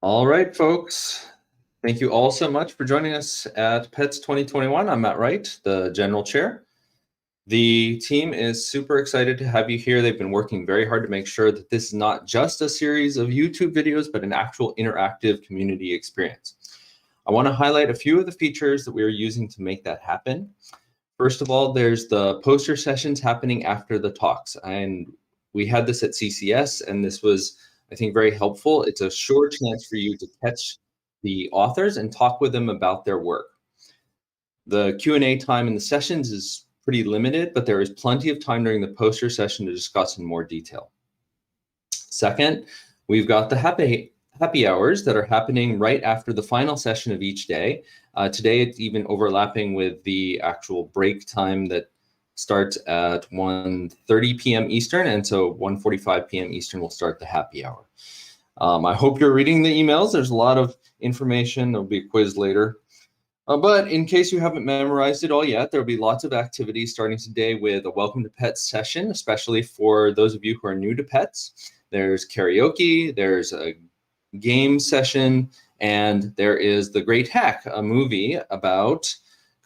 All right, folks. Thank you all so much for joining us at PETS 2021. I'm Matt Wright, the General Chair. The team is super excited to have you here. They've been working very hard to make sure that this is not just a series of YouTube videos, but an actual interactive community experience. I want to highlight a few of the features that we are using to make that happen. First of all, there's the poster sessions happening after the talks. And we had this at CCS, and this was, I think, very helpful. It's a sure chance for you to catch the authors and talk with them about their work. The Q&A time in the sessions is pretty limited, but there is plenty of time during the poster session to discuss in more detail. Second, we've got the happy hours that are happening right after the final session of each day. Today, it's even overlapping with the actual break time that starts at 1:30 p.m. Eastern, and so 1:45 p.m. Eastern will start the happy hour. I hope you're reading the emails. There's a lot of information. There'll be a quiz later. But in case you haven't memorized it all yet, there'll be lots of activities starting today with a Welcome to Pets session, especially for those of you who are new to pets. There's karaoke, there's a game session, and there is The Great Hack, a movie about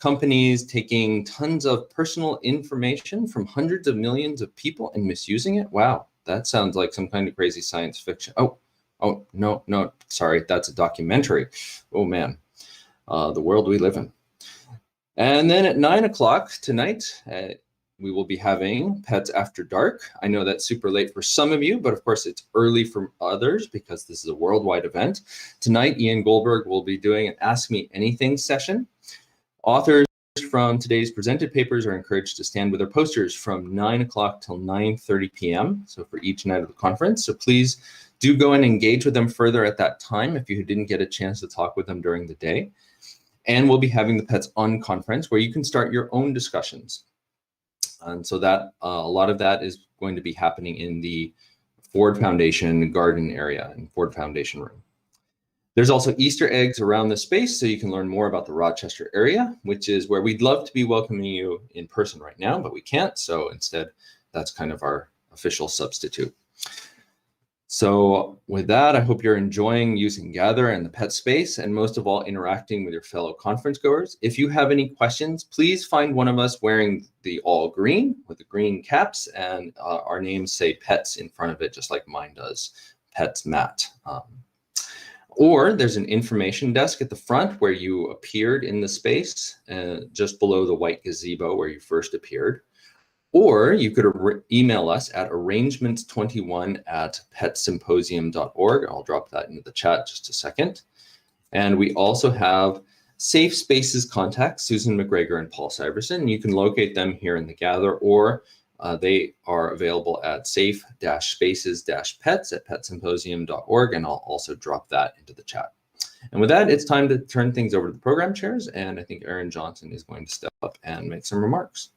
companies taking tons of personal information from hundreds of millions of people and misusing it. Wow, that sounds like some kind of crazy science fiction. Oh, no, sorry, that's a documentary. Oh man, the world we live in. And then at 9 o'clock tonight, we will be having Pets After Dark. I know that's super late for some of you, but of course it's early for others because this is a worldwide event. Tonight, Ian Goldberg will be doing an Ask Me Anything session. Authors from today's presented papers are encouraged to stand with their posters from 9 o'clock till 9:30 p.m. So for each night of the conference. So please do go and engage with them further at that time if you didn't get a chance to talk with them during the day. And we'll be having the Pets On conference where you can start your own discussions. And so that a lot of that is going to be happening in the Ford Foundation garden area and Ford Foundation room. There's also Easter eggs around the space so you can learn more about the Rochester area, which is where we'd love to be welcoming you in person right now, but we can't. So instead, that's kind of our official substitute. So with that, I hope you're enjoying using Gather and the pet space, and most of all, interacting with your fellow conference goers. If you have any questions, please find one of us wearing the all green with the green caps, and our names say Pets in front of it, just like mine does, Pets Matt. Or there's an information desk at the front where you appeared in the space, just below the white gazebo where you first appeared. Or you could email us at arrangement21@petsymposium.org. I'll drop that into the chat just a second. And we also have Safe Spaces contacts, Susan McGregor and Paul Syverson. You can locate them here in the Gather, or they are available at safe-spaces-pets@petsymposium.org, and I'll also drop that into the chat. And with that, it's time to turn things over to the program chairs, and I think Aaron Johnson is going to step up and make some remarks.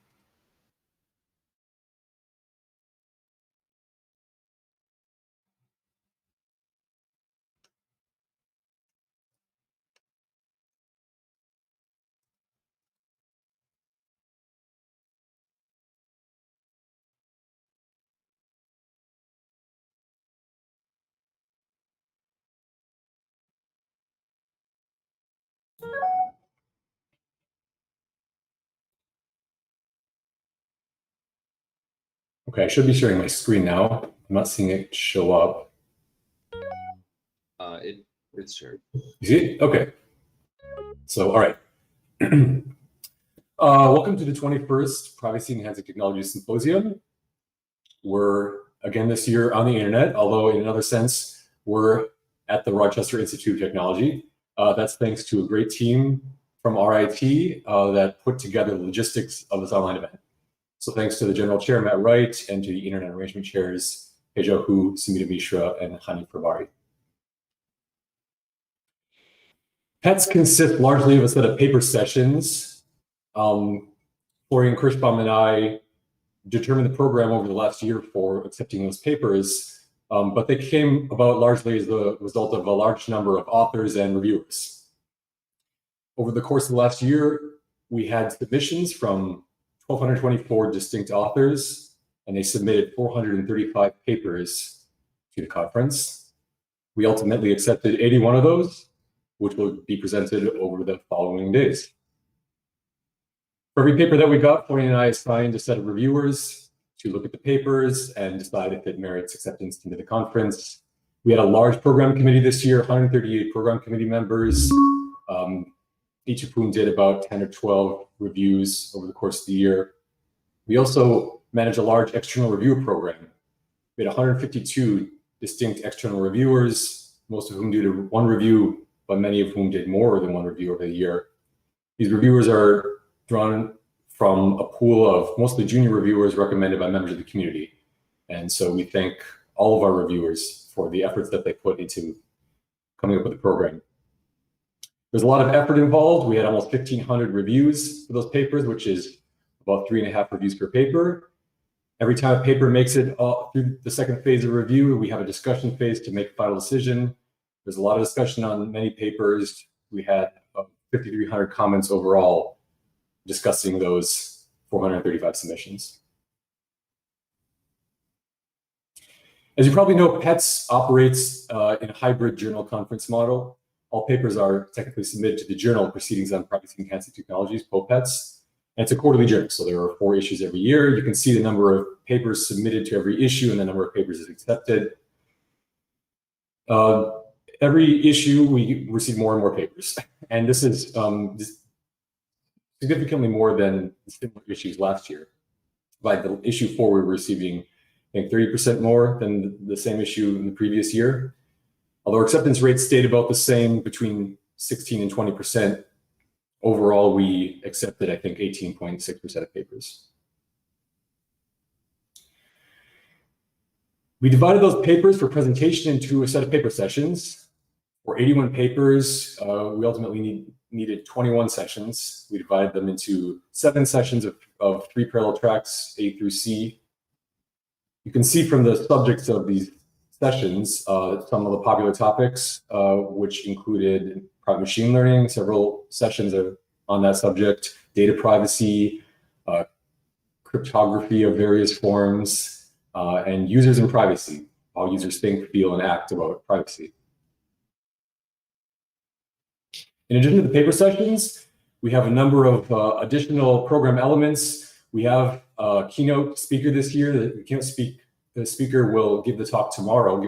Okay, I should be sharing my screen now. I'm not seeing it show up. It's shared. You see it? Okay. So, all right. Welcome to the 21st Privacy Enhancing Technology Symposium. We're, again, this year on the internet, although in another sense, we're at the Rochester Institute of Technology. That's thanks to a great team from RIT that put together the logistics of this online event. So thanks to the General Chair, Matt Wright, and to the Internet Arrangement Chairs, Tejo Hu, Sumita Mishra, and Hani Prabari. Pets consist largely of a set of paper sessions. Florian Kirschbaum and I determined the program over the last year for accepting those papers, but they came about largely as the result of a large number of authors and reviewers. Over the course of the last year, we had submissions from 1,224 distinct authors, and they submitted 435 papers to the conference. We ultimately accepted 81 of those, which will be presented over the following days. For every paper that we got, Florian and I assigned a set of reviewers to look at the papers and decide if it merits acceptance into the conference. We had a large program committee this year, 138 program committee members, each of whom did about 10 or 12 reviews over the course of the year. We also manage a large external review program. We had 152 distinct external reviewers, most of whom did one review, but many of whom did more than one review over the year. These reviewers are drawn from a pool of mostly junior reviewers recommended by members of the community. And so we thank all of our reviewers for the efforts that they put into coming up with the program. There's a lot of effort involved. We had almost 1,500 reviews for those papers, which is about 3.5 reviews per paper. Every time a paper makes it through the second phase of review, we have a discussion phase to make a final decision. There's a lot of discussion on many papers. We had 5,300 comments overall discussing those 435 submissions. As you probably know, PETS operates in a hybrid journal conference model. All papers are technically submitted to the Journal Proceedings on Privacy Enhancing Technologies, POPETS. And it's a quarterly journal, so there are 4 issues every year. You can see the number of papers submitted to every issue and the number of papers is accepted. Every issue, we receive more and more papers. And this is significantly more than similar issues last year. By the issue 4, we're receiving, I think, 30% more than the same issue in the previous year. Although acceptance rates stayed about the same, between 16 and 20%, overall we accepted, I think, 18.6% of papers. We divided those papers for presentation into a set of paper sessions. For 81 papers, we ultimately needed 21 sessions. We divided them into 7 sessions of 3 parallel tracks, A through C. You can see from the subjects of these sessions some of the popular topics, which included private machine learning, several sessions on that subject, data privacy, cryptography of various forms, and users and privacy, how users think, feel, and act about privacy. In addition to the paper sessions, we have a number of additional program elements. We have a keynote speaker this year. The speaker will give a talk tomorrow.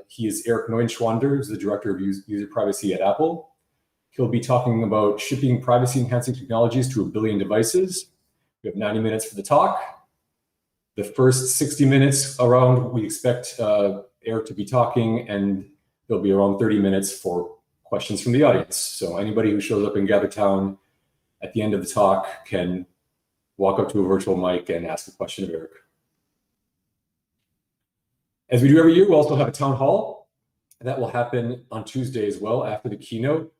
He is Eric Neuenschwander, who's the Director of User Privacy at Apple. He'll be talking about shipping privacy-enhancing technologies to 1 billion devices. We have 90 minutes for the talk. The first 60 minutes around, we expect Eric to be talking, and there'll be around 30 minutes for questions from the audience. So anybody who shows up in GatherTown at the end of the talk can walk up to a virtual mic and ask a question of Eric. As we do every year, we also have a town hall. That will happen on Tuesday as well after the keynote.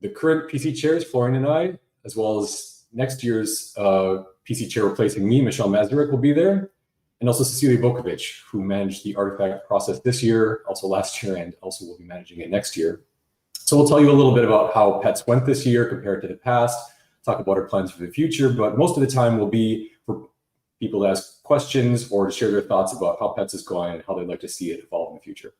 The current PC chairs, Florian and I, as well as next year's PC chair replacing me, Michelle Mazurek, will be there. And also Cecilia Vukovic, who managed the artifact process this year, also last year, and also will be managing it next year. So we'll tell you a little bit about how PETS went this year compared to the past, talk about our plans for the future, but most of the time will be for people to ask questions or to share their thoughts about how PETS is going and how they'd like to see it evolve in the future.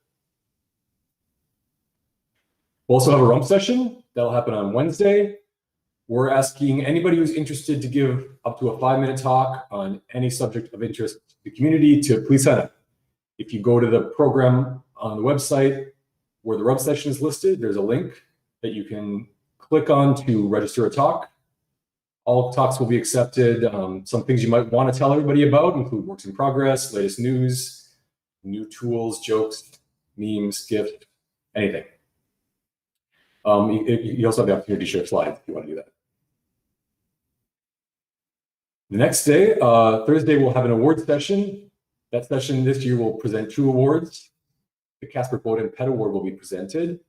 We'll also have a Rump session that'll happen on Wednesday. We're asking anybody who's interested to give up to a 5-minute talk on any subject of interest to the community to please sign up. If you go to the program on the website where the Rump session is listed, there's a link that you can click on to register a talk. All talks will be accepted. Some things you might want to tell everybody about include works in progress, latest news, new tools, jokes, memes, GIFs, anything. You also have the opportunity to share slides if you want to do that. The next day, Thursday, we'll have an award session. That session this year will present 2 awards. The Casper Bowden Pet Award will be presented,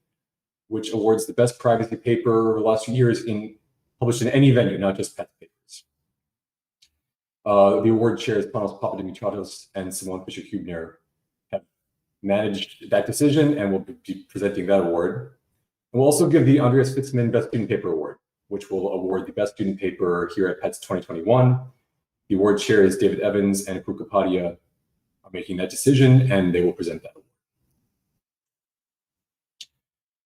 which awards the best privacy paper over the last few years published in any venue, not just pet papers. The award chairs Panos Papadimitratos and Simone Fischer-Hübner have managed that decision and will be presenting that award. And we'll also give the Andreas Fitzman Best Student Paper Award, which will award the best student paper here at PETS 2021. The award chairs David Evans and Pruka Padia are making that decision, and they will present that award.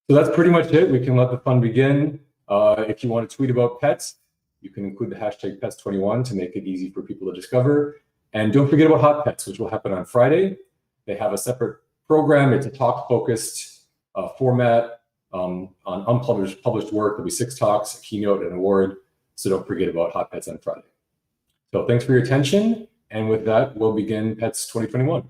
So that's pretty much it. We can let the fun begin. If you want to tweet about pets, you can include the hashtag pets21 to make it easy for people to discover. And don't forget about Hot Pets, which will happen on Friday. They have a separate program. It's a talk-focused format on published work. There'll be 6 talks, a keynote, and an award. So don't forget about Hot Pets on Friday. So thanks for your attention. And with that, we'll begin Pets 2021.